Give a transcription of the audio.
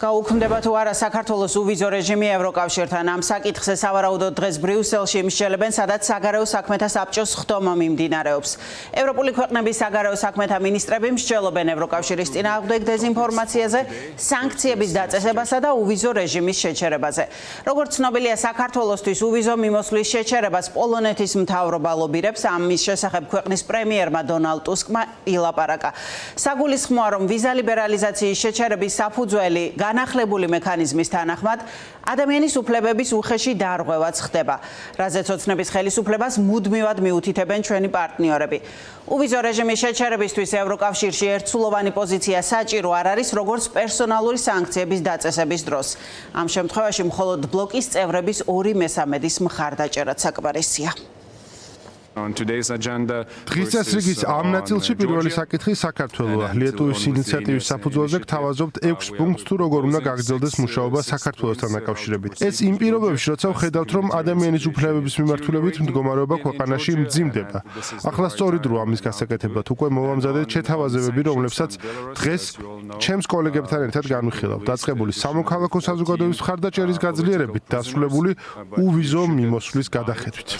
გაუქმდება თუ არა საქართველოს უვიზო რეჟიმი ევროკავშირთან. ამ საკითხზე სავარაუდოდ დღეს ბრიუსელში იმსჯელებენ, სადაც საგარეო საქმეთა საბჭოს ხდომა მიმდინარეობს. ევროპული ქვეყნების საგარეო საქმეთა მინისტრები მსჯელობენ ევროკავშირის წინააღმდეგ დეზინფორმაციაზე, სანქციების დაწესებასა და უვიზო რეჟიმის შეჩერებაზე. როგორც ცნობილია, საქართველოსთვის უვიზო მიმოსვლის შეჩერებას პოლონეთის მთავრობა ლობირებს. ამის შესახებ ქვეყნის პრემიერმა დონალდ ტუსკმა ილაპარაკა. საგულისხმოა, რომ ვიზა ლიბერალიზაციის შეჩერების საფუძველი განახლებული მექანიზმის თანახმად ადამიანის უფლებების უხეში დარღვევაც ხდება, რაზეც ოცნების ხელისუფლებას მუდმივად მიუთითებენ ჩვენი პარტნიორები. უვიზო რეჟიმის შეჩერებისთვის ევროკავშირში ერთსულოვანი პოზიცია საჭირო არ არის, როგორც პერსონალური სანქციების დაწესების დროს. ამ შემთხვევაში მხოლოდ ბლოკის წევრების 2/3 მხარდაჭერაც საკმარისია. დღის წესრიგის ამ ნაწილში პირველი საკითხი საქართველოა. ლიეტუვის ინიციატივის საფუძველზე გთავაზობთ 6 პუნქტს, თუ როგორ უნდა გაგრძელდეს მუშაობა საქართველოსთან დაკავშირებით. ეს იმ პირობებში, როცა ვხედავთ, რომ ადამიანის უფლებების მიმართულებით მდგომარეობა ქვეყანაში მძიმდება. ახლა სწორი დროა ამის გასაკეთებლად. უკვე მოვამზადეთ შეთავაზებები, რომლებსაც დღეს ჩემს კოლეგებთან ერთად განვიხილავ. დაწყებული სამოქალაქო საზოგადოების მხარდაჭერის გაძლიერებით, დასრულებული უვიზო მიმოსვლის გადახედვით.